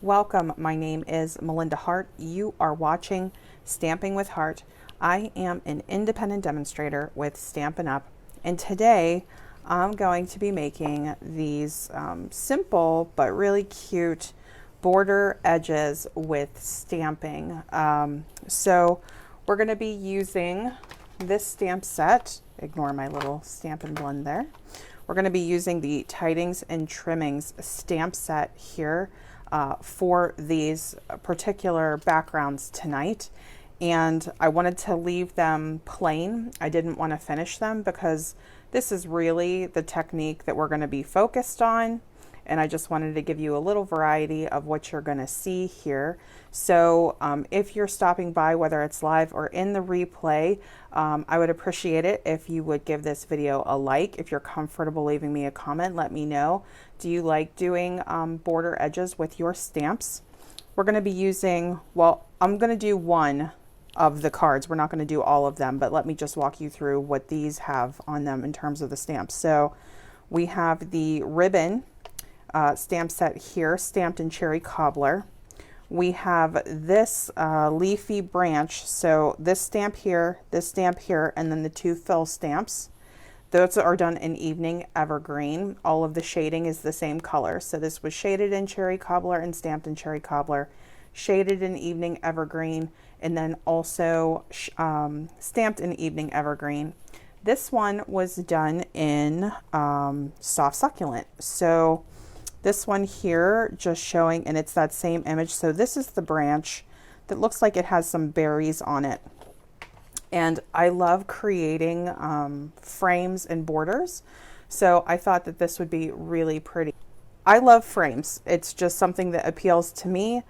Welcome, my name is Melinda Hart. You are watching Stamping with Hart. I am an independent demonstrator with Stampin Up, and today I'm going to be making these simple but really cute border edges with stamping. So we're going to be using this stamp set. Ignore my little Stampin' Blend there. We're going to be using the Tidings and Trimmings Stamp Set here for these particular backgrounds tonight. And I wanted to leave them plain. I didn't want to finish them because this is really the technique that we're going to be focused on. And I just wanted to give you a little variety of what you're going to see here. So if you're stopping by, whether it's live or in the replay, I would appreciate it if you would give this video a like. If you're comfortable leaving me a comment, let me know. Do you like doing border edges with your stamps? We're going to be using, well, I'm going to do one of the cards. We're not going to do all of them, but let me just walk you through what these have on them in terms of the stamps. So we have the ribbon stamp set here, stamped in cherry cobbler. We have this leafy branch, so this stamp here, and then the two fill stamps. Those are done in evening evergreen. All of the shading is the same color. So this was shaded in cherry cobbler and stamped in cherry cobbler, shaded in evening evergreen, and then also stamped in evening evergreen. This one was done in soft succulent. So this one here just showing, and it's that same image. So this is the branch that looks like it has some berries on it. And I love creating frames and borders. So I thought that this would be really pretty. I love frames. It's just something that appeals to me.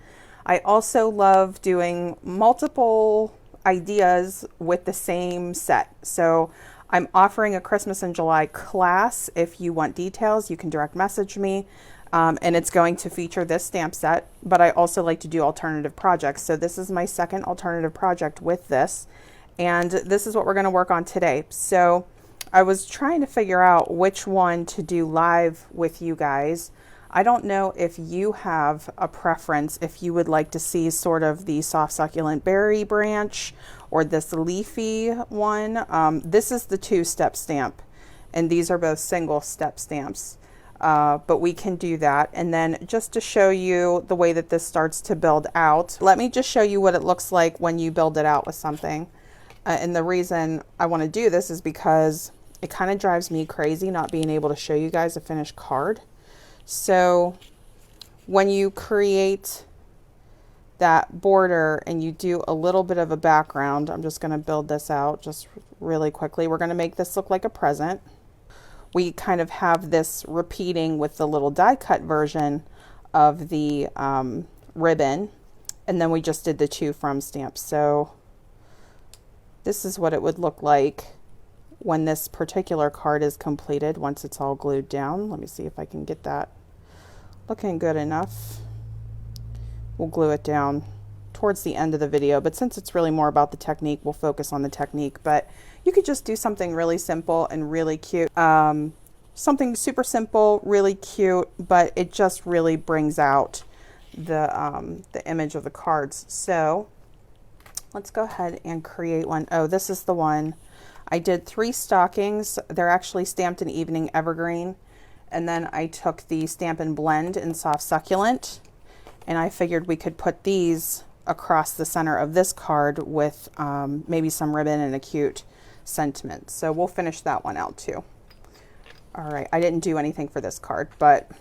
I also love doing multiple ideas with the same set. So I'm offering a Christmas in July class. If you want details, you can direct message me. And it's going to feature this stamp set, but I also like to do alternative projects. So this is my second alternative project with this, and this is what we're going to work on today. So I was trying to figure out which one to do live with you guys. I don't know if you have a preference, if you would like to see sort of the soft succulent berry branch or this leafy one. This is the 2-step stamp, and these are both single step stamps. But we can do that. And then just to show you the way that this starts to build out, let me just show you what it looks like when you build it out with something. And the reason I want to do this is because it kind of drives me crazy not being able to show you guys a finished card. So when you create that border and you do a little bit of a background, I'm just going to build this out just really quickly. We're going to make this look like a present. We kind of have this repeating with the little die cut version of the ribbon, and then we just did the 2 from stamps. So this is what it would look like when this particular card is completed, once it's all glued down. Let me see if I can get that looking good enough. We'll glue it down towards the end of the video, but since it's really more about the technique, we'll focus on the technique. But you could just do something really simple and really cute. Something super simple, really cute, but it just really brings out the image of the cards. So let's go ahead and create one. Oh, this is the one. I did 3 stockings. They're actually stamped in evening evergreen. And then I took the Stampin' Blend in soft succulent, and I figured we could put these across the center of this card with maybe some ribbon and a cute sentiment. So we'll finish that one out too. All right, I didn't do anything for this card, but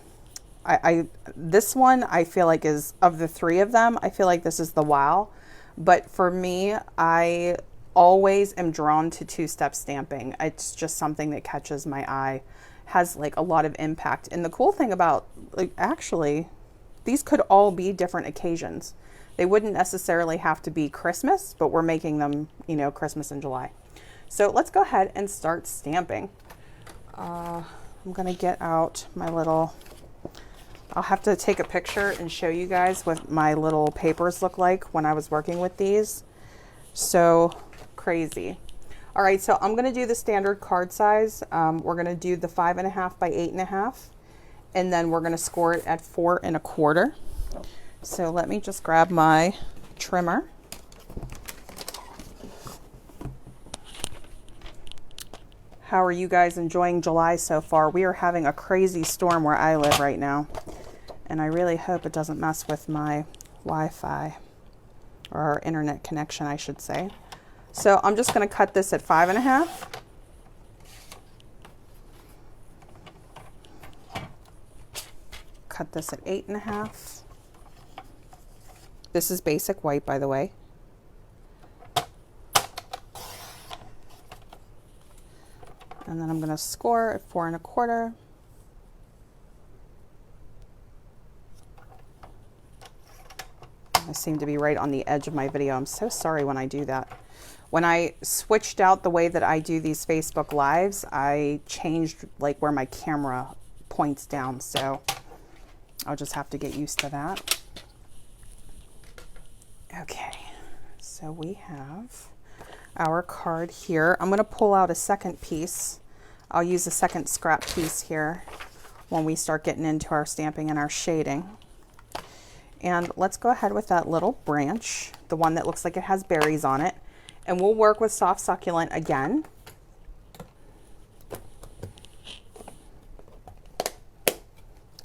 this one I feel like is, of the 3 of them, I feel like this is the wow. But for me, I always am drawn to 2-step stamping. It's just something that catches my eye, has like a lot of impact. And the cool thing about, like, actually, these could all be different occasions. They wouldn't necessarily have to be Christmas, but we're making them, you know, Christmas in July. So let's go ahead and start stamping. I'm going to get out my little, I'll have to take a picture and show you guys what my little papers look like when I was working with these. So crazy. All right, so I'm going to do the standard card size. We're going to do the 5.5 by 8.5, and then we're going to score it at 4 1/4. So let me just grab my trimmer. How are you guys enjoying July so far? We are having a crazy storm where I live right now, and I really hope it doesn't mess with my Wi-Fi, or our internet connection, I should say. So I'm just going to cut this at 5.5. Cut this at 8.5. This is basic white, by the way. And then I'm going to score at 4.25. I seem to be right on the edge of my video. I'm so sorry when I do that. When I switched out the way that I do these Facebook Lives, I changed like where my camera points down. So I'll just have to get used to that. Okay, so we have our card here. I'm going to pull out a second piece. I'll use a second scrap piece here when we start getting into our stamping and our shading. And let's go ahead with that little branch, the one that looks like it has berries on it. And we'll work with soft succulent again.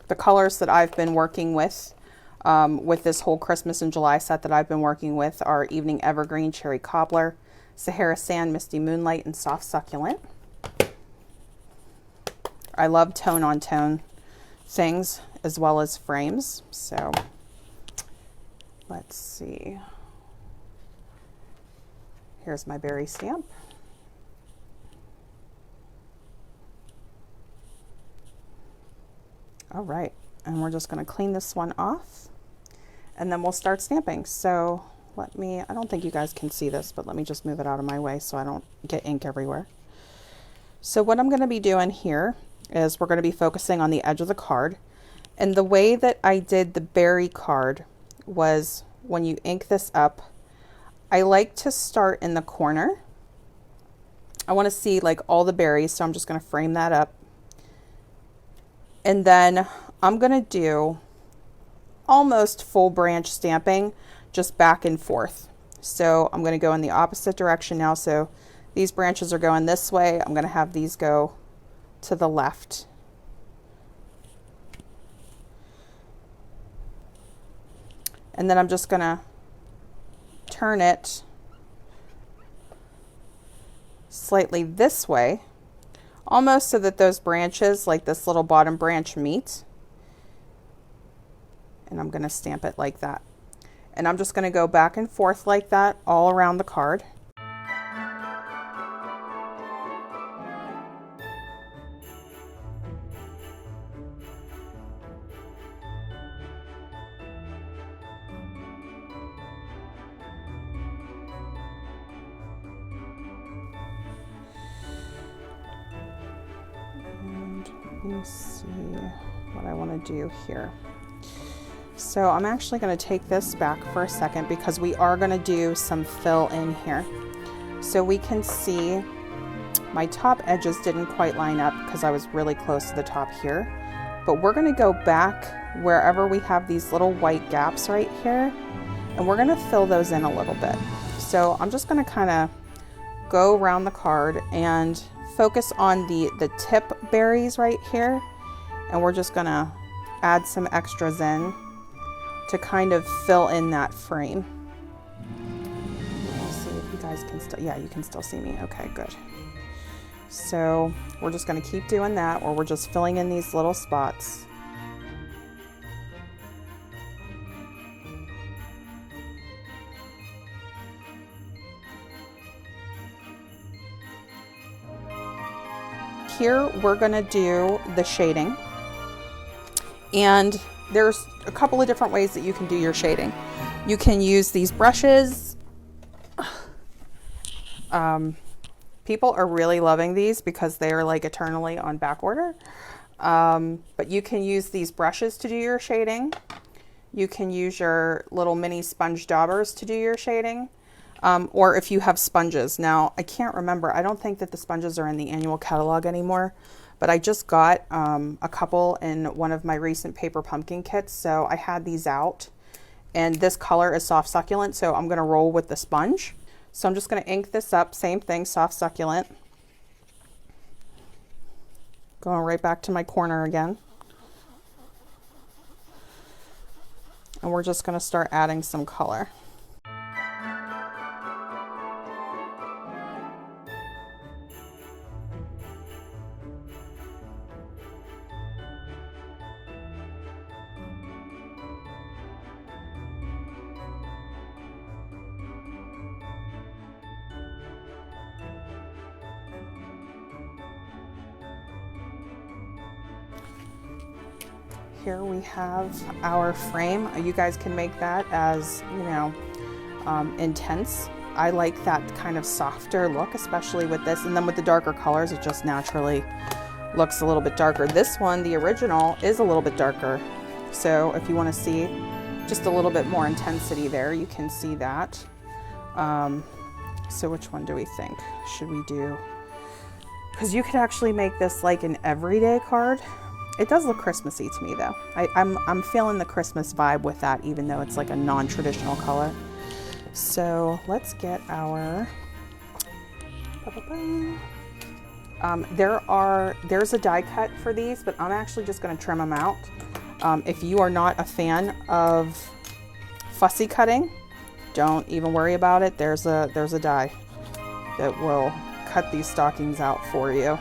The colors that I've been working with this whole Christmas and July set that I've been working with are Evening Evergreen, Cherry Cobbler, Sahara Sand, Misty Moonlight, and Soft Succulent. I love tone-on-tone things as well as frames. So let's see. Here's my berry stamp. All right, and we're just going to clean this one off, and then we'll start stamping. So let me, I don't think you guys can see this, but let me just move it out of my way so I don't get ink everywhere. So what I'm going to be doing here is we're going to be focusing on the edge of the card. And the way that I did the berry card was when you ink this up, I like to start in the corner. I want to see like all the berries, so I'm just going to frame that up. And then I'm going to do almost full branch stamping, just back and forth. So I'm going to go in the opposite direction now. So these branches are going this way. I'm going to have these go to the left. And then I'm just going to turn it slightly this way, almost so that those branches, like this little bottom branch, meet. And I'm going to stamp it like that. And I'm just going to go back and forth like that all around the card. Let me see what I want to do here. So I'm actually going to take this back for a second because we are going to do some fill in here. So we can see my top edges didn't quite line up because I was really close to the top here. But we're going to go back wherever we have these little white gaps right here, and we're going to fill those in a little bit. So I'm just going to kind of go around the card and focus on the tip berries right here, and we're just going to add some extras in to kind of fill in that frame. Let's see if you guys can still, yeah, you can still see me. Okay, good. So we're just going to keep doing that, or we're just filling in these little spots. Here we're going to do the shading, and there's a couple of different ways that you can do your shading. You can use these brushes. People are really loving these because they are like eternally on back order. But you can use these brushes to do your shading. You can use your little mini sponge daubers to do your shading. Or if you have sponges. Now, I can't remember. I don't think that the sponges are in the annual catalog anymore, but I just got a couple in one of my recent paper pumpkin kits. So I had these out, And this color is soft succulent, so I'm going to roll with the sponge. So I'm just going to ink this up, same thing, soft succulent. Going right back to my corner again. And we're just going to start adding some color. Here we have our frame. You guys can make that as, you know, intense. I like that kind of softer look, especially with this. And then with the darker colors, it just naturally looks a little bit darker. This one, the original, is a little bit darker. So if you want to see just a little bit more intensity there, you can see that. So which one do we think should we do? Because you could actually make this like an everyday card. It does look Christmassy to me though. I'm feeling the Christmas vibe with that, even though it's like a non-traditional color. So let's get our, there's a die cut for these, but I'm actually just gonna trim them out. If you are not a fan of fussy cutting, don't even worry about it. There's a die that will cut these stockings out for you.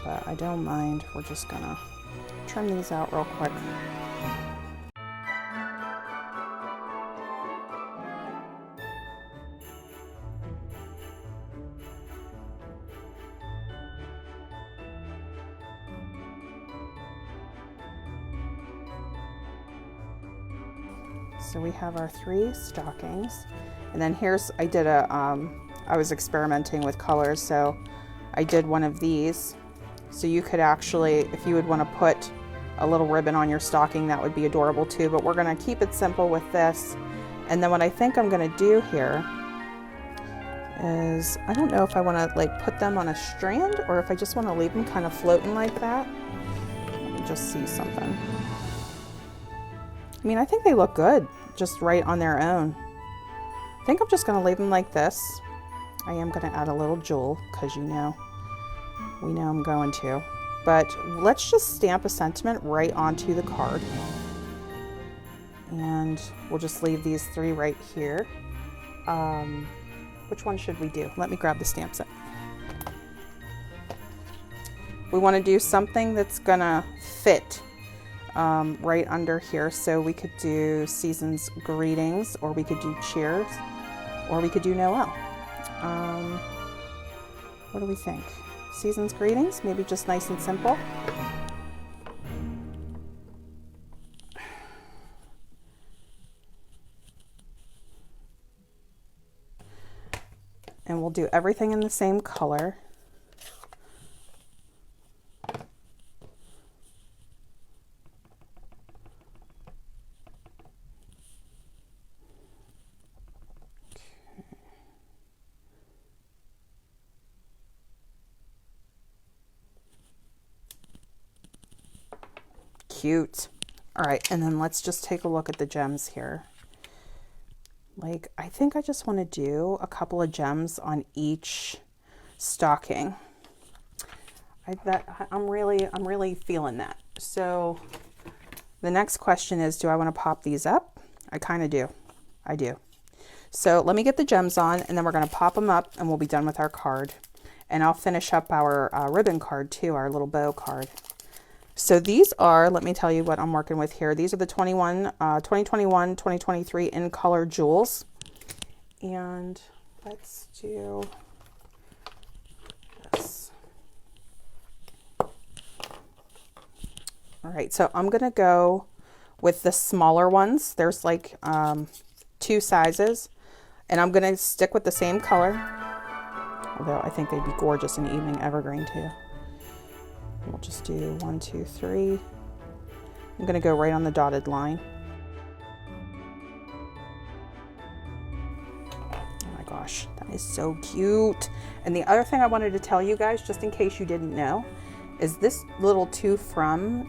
But I don't mind. We're just gonna trim these out real quick. So we have our 3 stockings, and then here's, I did a, I was experimenting with colors, so I did one of these. So you could actually, if you would want to put a little ribbon on your stocking, that would be adorable too, but we're going to keep it simple with this. And then what I think I'm going to do here is, I don't know if I want to like put them on a strand or if I just want to leave them kind of floating like that. Let me just see something. I mean, I think they look good just right on their own. I think I'm just going to leave them like this. I am going to add a little jewel because we know I'm going to. But let's just stamp a sentiment right onto the card. And we'll just leave these 3 right here. Which one should we do? Let me grab the stamp set. We want to do something that's gonna fit right under here. So we could do Season's Greetings, or we could do Cheers, or we could do Noel. What do we think? Season's Greetings, maybe just nice and simple. And we'll do everything in the same color. Cute. All right, and then let's just take a look at the gems here. Like, I think I just want to do a couple of gems on each stocking. I'm really feeling that. So the next question is, do I want to pop these up? I kind of do. I do. So let me get the gems on, and then we're going to pop them up, and we'll be done with our card. And I'll finish up our ribbon card too, our little bow card. So these are, let me tell you what I'm working with here. These are the 2021, 2023 in color jewels. And let's do this. All right, so I'm gonna go with the smaller ones. There's like 2 sizes, and I'm gonna stick with the same color. Although I think they'd be gorgeous in evening evergreen too. We'll just do 1, 2, 3. I'm going to go right on the dotted line. Oh my gosh, that is so cute. And the other thing I wanted to tell you guys, just in case you didn't know, is this little to from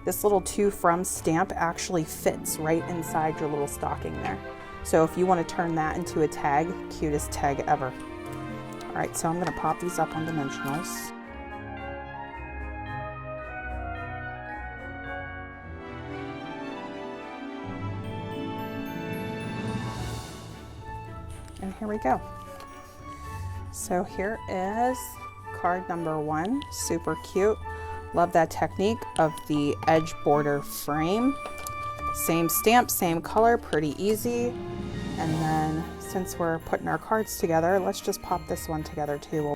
this little to from stamp actually fits right inside your little stocking there. So if you want to turn that into a tag, cutest tag ever. All right, so I'm going to pop these up on dimensionals. And here we go. So here is card number 1, super cute. Love that technique of the edge border frame. Same stamp, same color, pretty easy. And then since we're putting our cards together, let's just pop this one together too.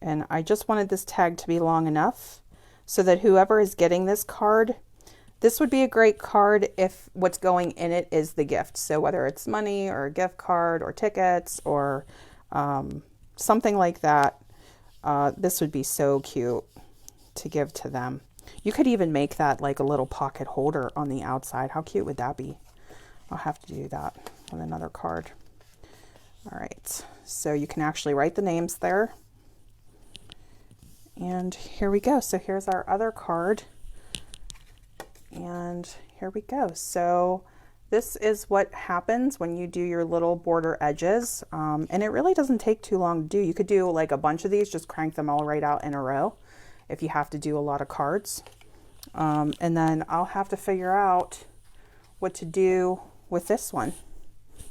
And I just wanted this tag to be long enough so that whoever is getting this card, this would be a great card if what's going in it is the gift. So whether it's money or a gift card or tickets or something like that, this would be so cute to give to them. You could even make that like a little pocket holder on the outside. How cute would that be? I'll have to do that with another card. All right, so you can actually write the names there. And here we go. So here's our other card. And here we go. So this is what happens when you do your little border edges. And it really doesn't take too long to do. You could do like a bunch of these, just crank them all right out in a row if you have to do a lot of cards. And then I'll have to figure out what to do with this one.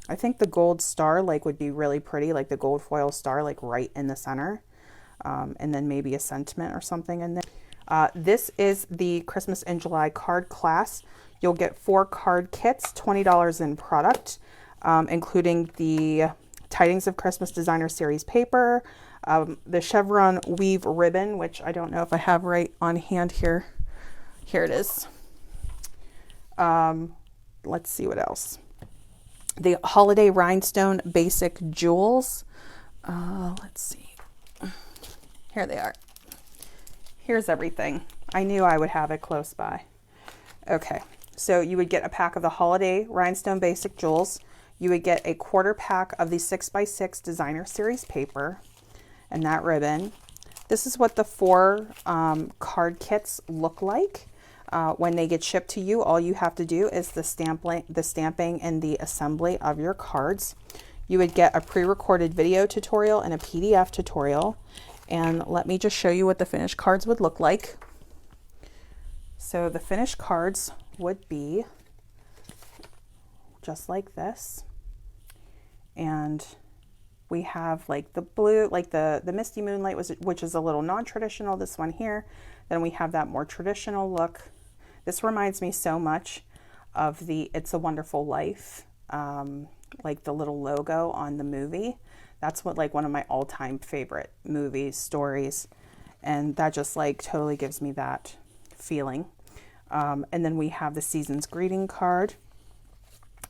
I think the gold star like would be really pretty, like the gold foil star like right in the center. And then maybe a sentiment or something in there. This is the Christmas in July card class. You'll get 4 card kits, $20 in product, including the Tidings of Christmas Designer Series paper, the chevron weave ribbon, which I don't know if I have right on hand here. Here it is. Let's see what else. The holiday rhinestone basic jewels. Let's see. Here they are. Here's everything. I knew I would have it close by. Okay, so you would get a pack of the holiday rhinestone basic jewels. You would get a quarter pack of the 6x6 designer series paper and that ribbon. This is what the 4 card kits look like. When they get shipped to you, all you have to do is the stamping and the assembly of your cards. You would get a pre-recorded video tutorial and a PDF tutorial. And let me just show you what the finished cards would look like. So the finished cards would be just like this. And we have like the blue, like the Misty Moonlight, which is a little non-traditional, this one here. Then we have that more traditional look. This reminds me so much of the It's a Wonderful Life, like the little logo on the movie. That's what like one of my all-time favorite movies, stories. And that just like totally gives me that feeling. And then we have the season's greeting card.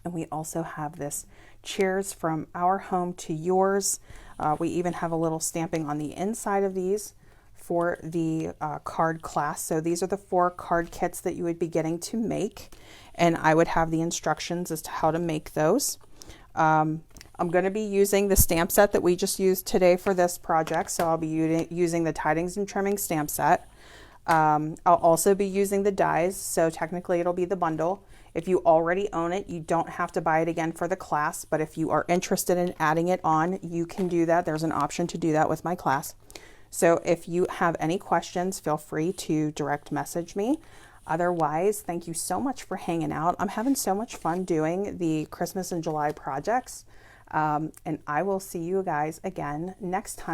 And we also have this cheers from our home to yours. We even have a little stamping on the inside of these for the card class. So these are the 4 card kits that you would be getting to make. And I would have the instructions as to how to make those. I'm going to be using the stamp set that we just used today for this project. So I'll be using the Tidings and Trimmings Stamp Set. I'll also be using the dies. So technically it'll be the bundle. If you already own it, you don't have to buy it again for the class. But if you are interested in adding it on, you can do that. There's an option to do that with my class. So if you have any questions, feel free to direct message me. Otherwise, thank you so much for hanging out. I'm having so much fun doing the Christmas in July projects. And I will see you guys again next time.